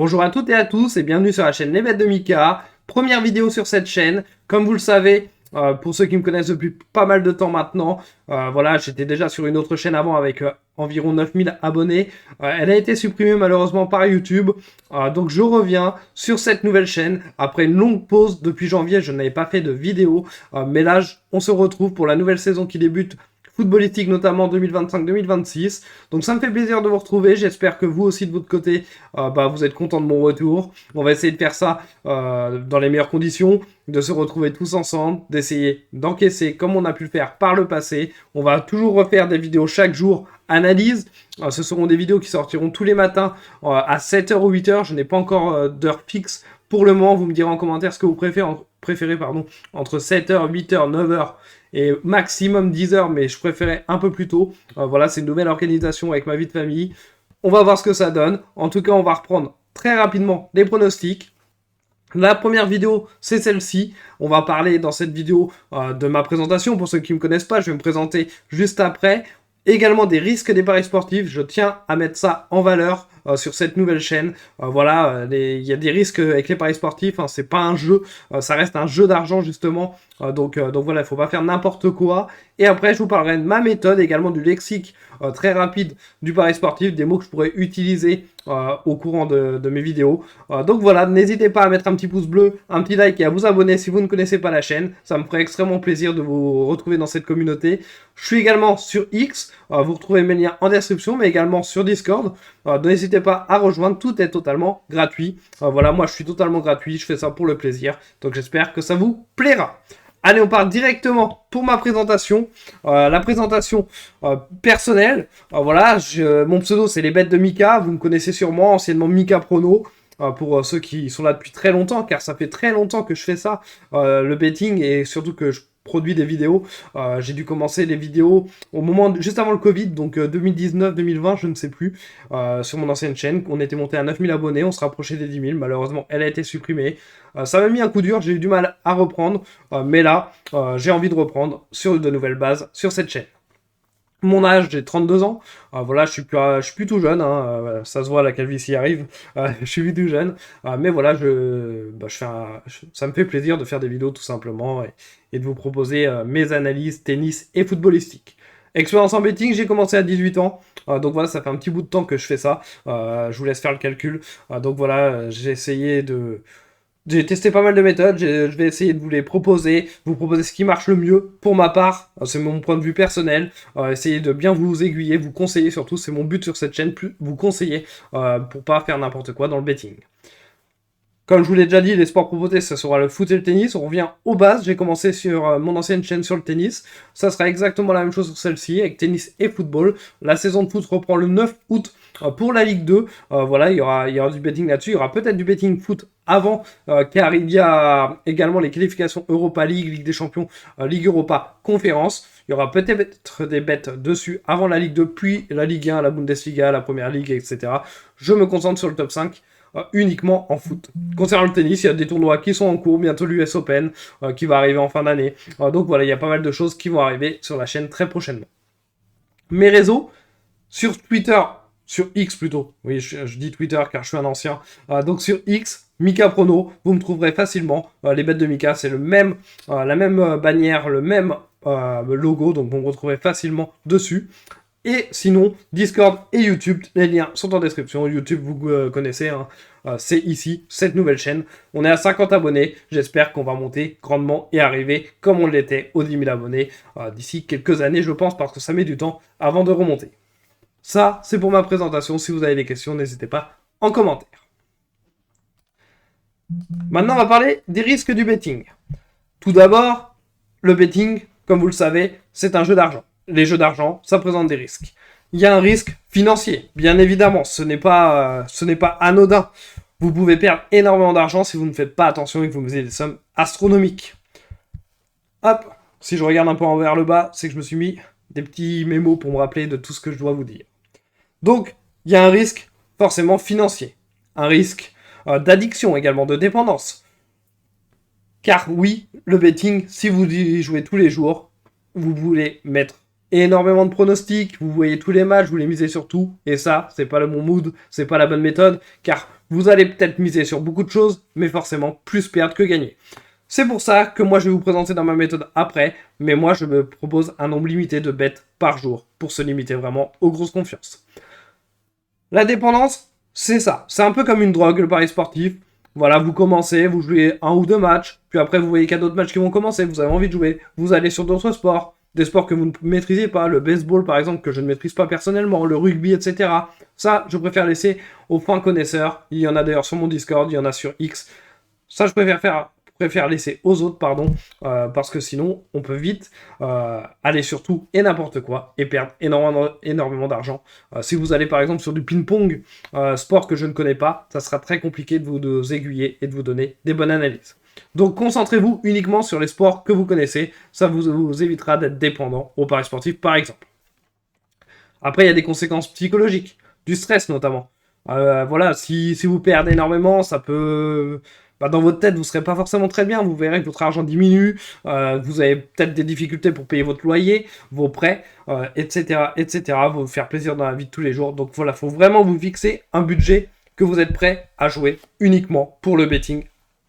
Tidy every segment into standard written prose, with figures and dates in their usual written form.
Bonjour à toutes et à tous et bienvenue sur la chaîne Les Bêtes de Mika. Première vidéo sur cette chaîne. Comme vous le savez, pour ceux qui me connaissent depuis pas mal de temps maintenant, voilà, j'étais déjà sur une autre chaîne avant avec environ 9000 abonnés. Elle a été supprimée malheureusement par YouTube. Donc je reviens sur cette nouvelle chaîne. Après une longue pause depuis janvier, je n'avais pas fait de vidéo. Mais là, on se retrouve pour la nouvelle saison qui débute. Footballistique notamment 2025-2026. Donc ça me fait plaisir de vous retrouver. J'espère que vous aussi de votre côté, vous êtes content de mon retour. On va essayer de faire ça dans les meilleures conditions, de se retrouver tous ensemble, d'essayer d'encaisser comme on a pu le faire par le passé. On va toujours refaire des vidéos chaque jour, analyse. Ce seront des vidéos qui sortiront tous les matins à 7h ou 8h. Je n'ai pas encore d'heure fixe pour le moment. Vous me direz en commentaire ce que vous préférez entre 7h, 8h, 9h et maximum 10 heures, mais je préférais un peu plus tôt. Voilà, c'est une nouvelle organisation avec ma vie de famille. On va voir ce que ça donne. En tout cas, on va reprendre très rapidement les pronostics. La première vidéo, c'est celle-ci. On va parler dans cette vidéo de ma présentation. Pour ceux qui ne me connaissent pas, je vais me présenter juste après. Également des risques des paris sportifs. Je tiens à mettre ça en valeur sur cette nouvelle chaîne. Il y a des risques avec les paris sportifs. C'est pas un jeu, ça reste un jeu d'argent justement. Donc voilà, il faut pas faire n'importe quoi. Et après, je vous parlerai de ma méthode, également du lexique très rapide du pari sportif, des mots que je pourrais utiliser au courant de mes vidéos. Donc voilà, n'hésitez pas à mettre un petit pouce bleu, un petit like et à vous abonner si vous ne connaissez pas la chaîne. Ça me ferait extrêmement plaisir de vous retrouver dans cette communauté. Je suis également sur X, vous retrouvez mes liens en description, mais également sur Discord. N'hésitez pas à rejoindre, tout est totalement gratuit. Voilà, moi je suis totalement gratuit, je fais ça pour le plaisir. Donc j'espère que ça vous plaira. Allez, on part directement pour ma présentation. La présentation personnelle. Mon pseudo, c'est les bêtes de Mika. Vous me connaissez sûrement, anciennement Mika Prono. Pour ceux qui sont là depuis très longtemps, car ça fait très longtemps que je fais ça, le betting, et surtout que je produis des vidéos. J'ai dû commencer les vidéos au moment juste avant le Covid, donc 2019-2020, je ne sais plus, sur mon ancienne chaîne. On était monté à 9000 abonnés, on se rapprochait des 10 000. Malheureusement, elle a été supprimée. Ça m'a mis un coup dur, j'ai eu du mal à reprendre, mais là, j'ai envie de reprendre sur de nouvelles bases sur cette chaîne. Mon âge, j'ai 32 ans. Voilà, je suis plus tout jeune. Ça se voit, la calvitie arrive. Je suis plus tout jeune. Mais voilà, ça me fait plaisir de faire des vidéos tout simplement et de vous proposer mes analyses tennis et footballistique. Expérience en betting, j'ai commencé à 18 ans. Donc voilà, ça fait un petit bout de temps que je fais ça. Je vous laisse faire le calcul. Donc voilà, j'ai testé pas mal de méthodes, je vais essayer de vous les proposer, vous proposer ce qui marche le mieux pour ma part, c'est mon point de vue personnel, essayer de bien vous aiguiller, vous conseiller surtout, c'est mon but sur cette chaîne, plus vous conseiller pour pas faire n'importe quoi dans le betting. Comme je vous l'ai déjà dit, les sports proposés, ça sera le foot et le tennis. On revient aux bases. J'ai commencé sur mon ancienne chaîne sur le tennis. Ça sera exactement la même chose sur celle-ci, avec tennis et football. La saison de foot reprend le 9 août pour la Ligue 2. Voilà, il y aura du betting là-dessus. Il y aura peut-être du betting foot avant, car il y a également les qualifications Europa League, Ligue des Champions, Ligue Europa, Conférence. Il y aura peut-être des bêtes dessus avant la Ligue 2, puis la Ligue 1, la Bundesliga, la Première Ligue, etc. Je me concentre sur le top 5. Uniquement en foot. Concernant le tennis, il y a des tournois qui sont en cours, bientôt l'US Open qui va arriver en fin d'année. Donc voilà, il y a pas mal de choses qui vont arriver sur la chaîne très prochainement. Mes réseaux, sur Twitter, sur X plutôt, oui je dis Twitter car je suis un ancien, donc sur X, Mika Prono, vous me trouverez facilement. Les bêtes de Mika, c'est la même bannière, le même logo, donc vous me retrouverez facilement dessus. Et sinon, Discord et YouTube, les liens sont en description. YouTube, vous connaissez, c'est ici, cette nouvelle chaîne. On est à 50 abonnés. J'espère qu'on va monter grandement et arriver, comme on l'était, aux 10 000 abonnés d'ici quelques années, je pense, parce que ça met du temps avant de remonter. Ça, c'est pour ma présentation. Si vous avez des questions, n'hésitez pas en commentaire. Maintenant, on va parler des risques du betting. Tout d'abord, le betting, comme vous le savez, c'est un jeu d'argent. Les jeux d'argent, ça présente des risques. Il y a un risque financier, bien évidemment, ce n'est pas anodin. Vous pouvez perdre énormément d'argent si vous ne faites pas attention et que vous mettez des sommes astronomiques. Hop, si je regarde un peu en vers le bas, c'est que je me suis mis des petits mémos pour me rappeler de tout ce que je dois vous dire. Donc, il y a un risque forcément financier, un risque d'addiction également, de dépendance. Car oui, le betting, si vous y jouez tous les jours, vous voulez mettre énormément de pronostics, vous voyez tous les matchs, vous les misez sur tout, et ça, c'est pas le bon mood, c'est pas la bonne méthode, car vous allez peut-être miser sur beaucoup de choses, mais forcément plus perdre que gagner. C'est pour ça que moi je vais vous présenter dans ma méthode après, mais moi je me propose un nombre limité de bêtes par jour pour se limiter vraiment aux grosses confiances. La dépendance, c'est ça. C'est un peu comme une drogue, le pari sportif. Voilà, vous commencez, vous jouez 1 ou 2 matchs, puis après vous voyez qu'il y a d'autres matchs qui vont commencer, vous avez envie de jouer, vous allez sur d'autres sports, des sports que vous ne maîtrisez pas, le baseball par exemple que je ne maîtrise pas personnellement, le rugby, etc. Ça, je préfère laisser aux fins connaisseurs. Il y en a d'ailleurs sur mon Discord, il y en a sur X. Ça, je préfère laisser aux autres, parce que sinon, on peut vite aller sur tout et n'importe quoi et perdre énormément d'argent. Si vous allez par exemple sur du ping-pong, sport que je ne connais pas, ça sera très compliqué de vous aiguiller et de vous donner des bonnes analyses. Donc concentrez-vous uniquement sur les sports que vous connaissez, ça vous évitera d'être dépendant au paris sportif par exemple. Après, il y a des conséquences psychologiques, du stress notamment. Voilà, si vous perdez énormément, ça peut... dans votre tête, vous ne serez pas forcément très bien, vous verrez que votre argent diminue, vous avez peut-être des difficultés pour payer votre loyer, vos prêts, etc., etc., vous faire plaisir dans la vie de tous les jours. Donc voilà, il faut vraiment vous fixer un budget que vous êtes prêt à jouer uniquement pour le betting.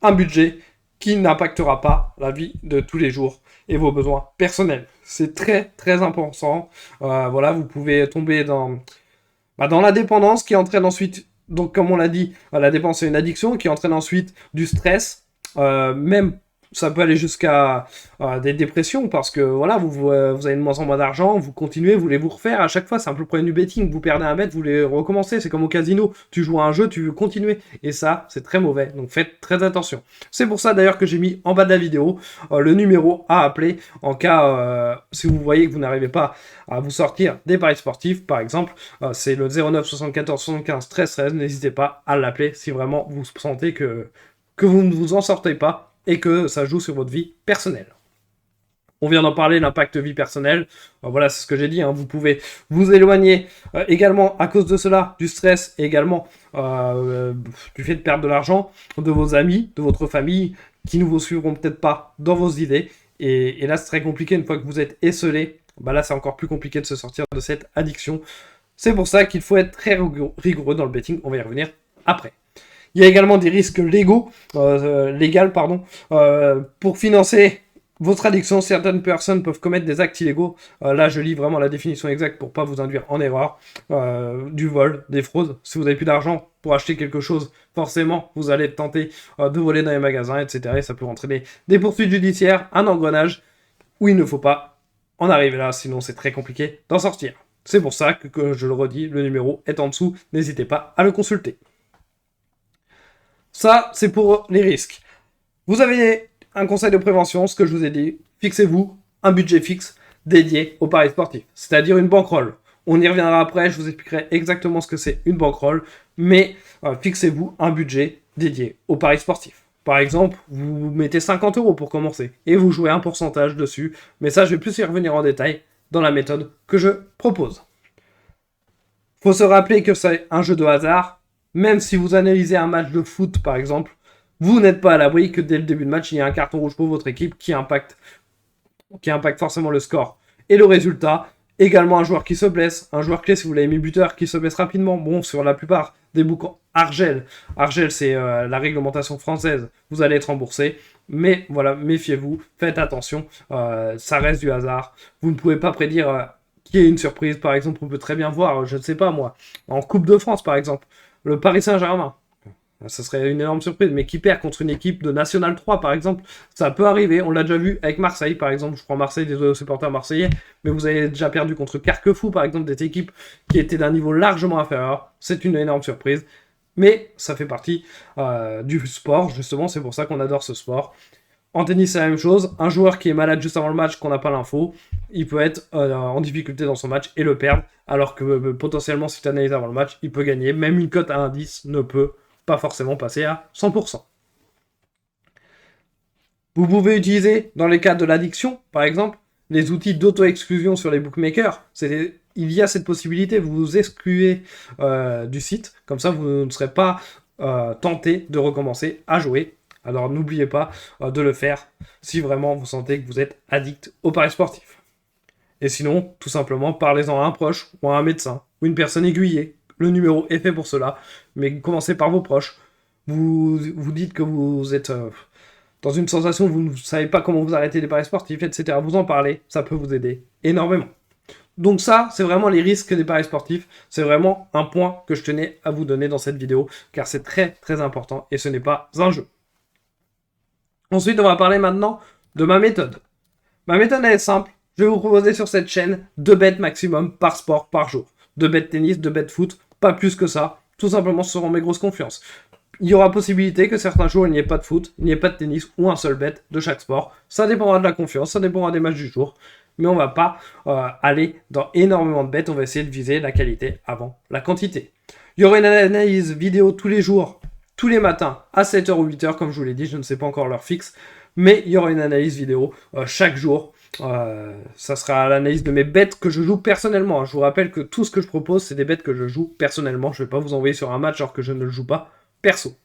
Un budget qui n'impactera pas la vie de tous les jours et vos besoins personnels. C'est très, très important. Voilà, vous pouvez tomber dans la dépendance qui entraîne ensuite, donc comme on l'a dit, la dépendance c'est une addiction qui entraîne ensuite du stress, même ça peut aller jusqu'à des dépressions parce que voilà, vous avez de moins en moins d'argent, vous continuez, vous voulez vous refaire, à chaque fois c'est un peu le problème du betting, vous perdez un bet, vous voulez recommencer, c'est comme au casino, tu joues à un jeu, tu veux continuer, et ça c'est très mauvais, donc faites très attention. C'est pour ça d'ailleurs que j'ai mis en bas de la vidéo le numéro à appeler en cas, si vous voyez que vous n'arrivez pas à vous sortir des paris sportifs, par exemple, c'est le 09 74 75 13 13, n'hésitez pas à l'appeler si vraiment vous sentez que vous ne vous en sortez pas, et que ça joue sur votre vie personnelle. On vient d'en parler, l'impact vie personnelle. Voilà, c'est ce que j'ai dit. Vous pouvez vous éloigner également à cause de cela, du stress, et également du fait de perdre de l'argent, de vos amis, de votre famille, qui ne vous suivront peut-être pas dans vos idées. Et là, c'est très compliqué. Une fois que vous êtes esselé, là, c'est encore plus compliqué de se sortir de cette addiction. C'est pour ça qu'il faut être très rigoureux dans le betting. On va y revenir après. Il y a également des risques légaux, pour financer votre addiction. Certaines personnes peuvent commettre des actes illégaux. Là, je lis vraiment la définition exacte pour pas vous induire en erreur. Du vol, des fraudes. Si vous n'avez plus d'argent pour acheter quelque chose, forcément, vous allez tenter de voler dans les magasins, etc. Et ça peut entraîner des poursuites judiciaires, un engrenage où il ne faut pas en arriver là, sinon c'est très compliqué d'en sortir. C'est pour ça que je le redis, le numéro est en dessous. N'hésitez pas à le consulter. Ça, c'est pour les risques. Vous avez un conseil de prévention, ce que je vous ai dit. Fixez-vous un budget fixe dédié au paris sportif, c'est-à-dire une bankroll. On y reviendra après, je vous expliquerai exactement ce que c'est une bankroll, mais fixez-vous un budget dédié au paris sportif. Par exemple, vous mettez 50 € pour commencer et vous jouez un pourcentage dessus, mais ça, je vais plus y revenir en détail dans la méthode que je propose. Faut se rappeler que c'est un jeu de hasard. Même si vous analysez un match de foot, par exemple, vous n'êtes pas à l'abri que dès le début de match, il y a un carton rouge pour votre équipe qui impacte forcément le score. Et le résultat, également un joueur qui se blesse, un joueur clé, si vous l'avez mis buteur, qui se blesse rapidement. Bon, sur la plupart des books Argel, c'est la réglementation française, vous allez être remboursé. Mais voilà, méfiez-vous, faites attention, ça reste du hasard. Vous ne pouvez pas prédire qu'il y ait une surprise. Par exemple, on peut très bien voir, je ne sais pas moi, en Coupe de France, par exemple, le Paris Saint-Germain, ça serait une énorme surprise, mais qui perd contre une équipe de National 3, par exemple, ça peut arriver. On l'a déjà vu avec Marseille, par exemple. Je prends Marseille, désolé aux supporters marseillais, mais vous avez déjà perdu contre Carquefou, par exemple, des équipes qui étaient d'un niveau largement inférieur. C'est une énorme surprise, mais ça fait partie du sport, justement, c'est pour ça qu'on adore ce sport. En tennis, c'est la même chose. Un joueur qui est malade juste avant le match, qu'on n'a pas l'info, il peut être en difficulté dans son match et le perdre, alors que potentiellement, si tu analyses avant le match, il peut gagner. Même une cote à 1,10 ne peut pas forcément passer à 100%. Vous pouvez utiliser, dans les cas de l'addiction, par exemple, les outils d'auto-exclusion sur les bookmakers. Il y a cette possibilité, vous vous excluez du site, comme ça vous ne serez pas tenté de recommencer à jouer. Alors n'oubliez pas de le faire si vraiment vous sentez que vous êtes addict au paris sportif. Et sinon, tout simplement, parlez-en à un proche ou à un médecin ou une personne aiguillée le numéro est fait pour cela, mais commencez par vos proches. Vous dites que vous êtes dans une sensation où vous ne savez pas comment vous arrêter des paris sportifs, etc. Vous en parlez, ça peut vous aider énormément. Donc ça, c'est vraiment les risques des paris sportifs. C'est vraiment un point que je tenais à vous donner dans cette vidéo, car c'est très très important et ce n'est pas un jeu. Ensuite, on va parler maintenant de ma méthode. Ma méthode, elle est simple. Je vais vous proposer sur cette chaîne 2 bets maximum par sport par jour. 2 bets tennis, 2 bets foot, pas plus que ça. Tout simplement, ce seront mes grosses confiances. Il y aura possibilité que certains jours, il n'y ait pas de foot, il n'y ait pas de tennis ou un seul bet de chaque sport. Ça dépendra de la confiance, ça dépendra des matchs du jour. Mais on ne va pas aller dans énormément de bets. On va essayer de viser la qualité avant la quantité. Il y aura une analyse vidéo tous les jours, tous les matins, à 7h ou 8h, comme je vous l'ai dit, je ne sais pas encore l'heure fixe. Mais il y aura une analyse vidéo chaque jour. Ça sera l'analyse de mes bets que je joue personnellement. Je vous rappelle que tout ce que je propose, c'est des bets que je joue personnellement. Je ne vais pas vous envoyer sur un match alors que je ne le joue pas perso.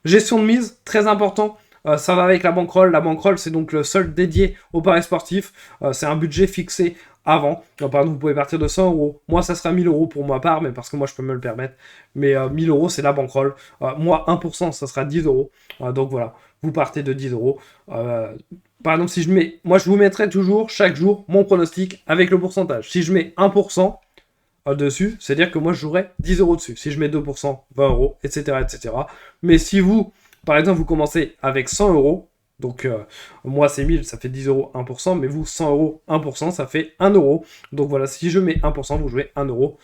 Gestion de mise, très important. Ça va avec la bankroll. La bankroll, c'est donc le solde dédié aux paris sportifs. C'est un budget fixé avant. Donc, par exemple, vous pouvez partir de 100 euros. Moi, ça sera 1000 euros pour ma part, mais parce que moi, je peux me le permettre. Mais 1000 euros, c'est la bankroll. Moi, 1%, ça sera 10 euros. Donc voilà, vous partez de 10 euros. Par exemple, si je mets... Moi, je vous mettrai toujours, chaque jour, mon pronostic avec le pourcentage. Si je mets 1% dessus, c'est-à-dire que moi, je jouerai 10 euros dessus. Si je mets 2%, 20 euros, etc., etc. Mais si vous... Par exemple, vous commencez avec 100 euros, donc moi c'est 1000, ça fait 10 euros, 1%, mais vous 100 euros, 1%, ça fait 1 euro. Donc voilà, si je mets 1%, vous jouez 1 euro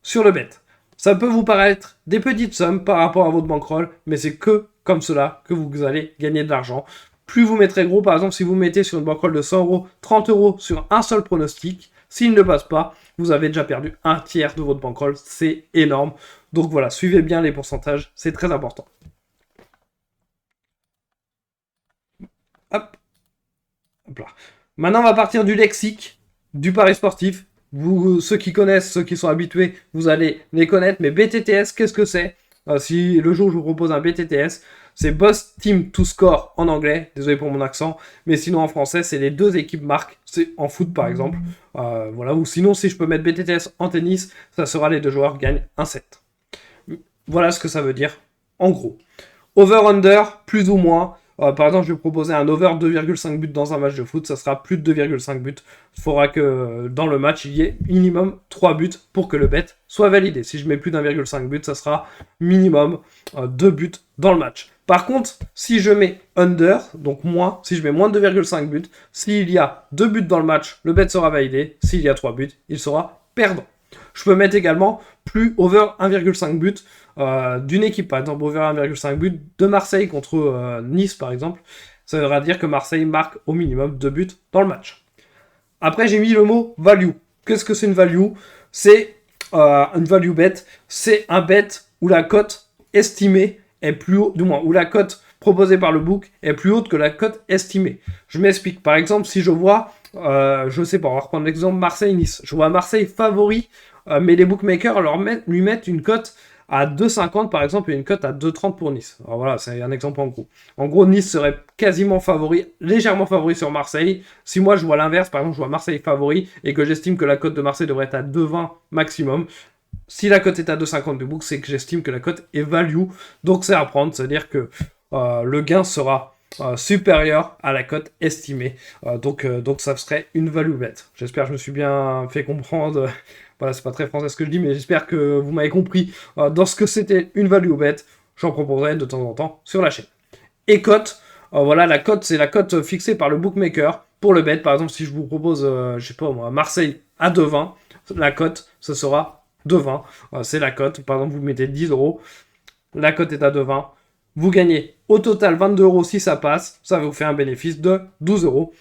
sur le bet. Ça peut vous paraître des petites sommes par rapport à votre bankroll, mais c'est que comme cela que vous allez gagner de l'argent. Plus vous mettrez gros, par exemple, si vous mettez sur une bankroll de 100 euros, 30 euros sur un seul pronostic, s'il ne passe pas, vous avez déjà perdu un tiers de votre bankroll, c'est énorme. Donc voilà, suivez bien les pourcentages, c'est très important. Hop. Hop là. Maintenant, on va partir du lexique, du pari sportif. Vous, ceux qui connaissent, ceux qui sont habitués, vous allez les connaître. Mais BTTS, qu'est-ce que c'est? Si le jour où je vous propose un BTTS, c'est Boss Team to Score en anglais. Désolé pour mon accent. Mais sinon, en français, c'est les deux équipes marques. C'est en foot, par exemple. Voilà. Ou sinon, si je peux mettre BTTS en tennis, ça sera les deux joueurs gagnent un set. Voilà ce que ça veut dire, en gros. Over-under, plus ou moins. Par exemple, je vais proposer un over 2,5 buts dans un match de foot, ça sera plus de 2,5 buts. Il faudra que dans le match, il y ait minimum 3 buts pour que le bet soit validé. Si je mets plus d'1,5 but, ça sera minimum 2 buts dans le match. Par contre, si je mets under, donc moins, si je mets moins de 2,5 buts, s'il y a 2 buts dans le match, le bet sera validé. S'il y a 3 buts, il sera perdant. Je peux mettre également plus over 1,5 but d'une équipe, par exemple over 1,5 but de Marseille contre Nice par exemple. Ça voudra dire que Marseille marque au minimum 2 buts dans le match. Après j'ai mis le mot value. Qu'est-ce que c'est une value? C'est une value bet, c'est un bet où la cote estimée est plus haute, du moins où la cote proposée par le book est plus haute que la cote estimée. Je m'explique. Par exemple, si je vois, je sais pas, on va reprendre l'exemple Marseille-Nice. Je vois Marseille favori, mais les bookmakers lui mettent une cote à 2,50 par exemple et une cote à 2,30 pour Nice. Alors voilà, c'est un exemple en gros. En gros, Nice serait quasiment favori, légèrement favori sur Marseille. Si moi je vois l'inverse, par exemple je vois Marseille favori et que j'estime que la cote de Marseille devrait être à 2,20 maximum, si la cote est à 2,50 du book, c'est que j'estime que la cote est value. Donc c'est à prendre, c'est-à-dire que le gain sera supérieur à la cote estimée. Donc ça serait une value bet. J'espère que je me suis bien fait comprendre. Voilà, c'est pas très français ce que je dis, mais j'espère que vous m'avez compris dans ce que c'était une value bet. J'en proposerai de temps en temps sur la chaîne. Et cote, voilà, la cote, c'est la cote fixée par le bookmaker pour le bet. Par exemple, si je vous propose, je sais pas moi, Marseille à 2,20, la cote, ce sera 2,20. C'est la cote. Par exemple, vous mettez 10 euros, la cote est à 2,20. Vous gagnez au total 22 euros si ça passe. Ça vous fait un bénéfice de 12 euros.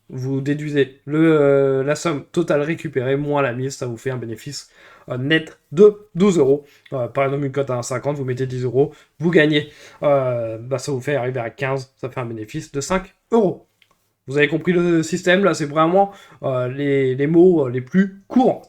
Vous déduisez la somme totale récupérée moins la mise, ça vous fait un bénéfice net de 12 euros. Par exemple, une cote à 1,50, vous mettez 10 euros, vous gagnez, ça vous fait arriver à 15, ça fait un bénéfice de 5 euros. Vous avez compris le système, là, c'est vraiment les mots les plus courants.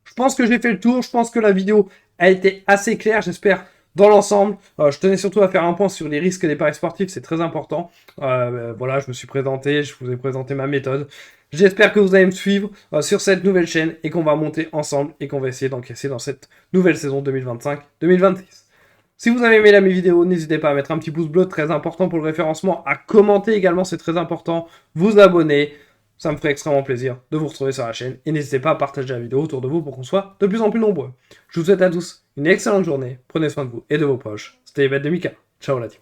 Je pense que j'ai fait le tour, je pense que la vidéo a été assez claire, j'espère. Dans l'ensemble, je tenais surtout à faire un point sur les risques des paris sportifs, c'est très important. Voilà, je me suis présenté, je vous ai présenté ma méthode. J'espère que vous allez me suivre sur cette nouvelle chaîne et qu'on va monter ensemble et qu'on va essayer d'encaisser dans cette nouvelle saison 2025-2026. Si vous avez aimé mes vidéos, n'hésitez pas à mettre un petit pouce bleu, très important pour le référencement, à commenter également, c'est très important, vous abonner, ça me ferait extrêmement plaisir de vous retrouver sur la chaîne. Et n'hésitez pas à partager la vidéo autour de vous pour qu'on soit de plus en plus nombreux. Je vous souhaite à tous une excellente journée, prenez soin de vous et de vos proches. C'était les bêtes de Mika. Ciao la team.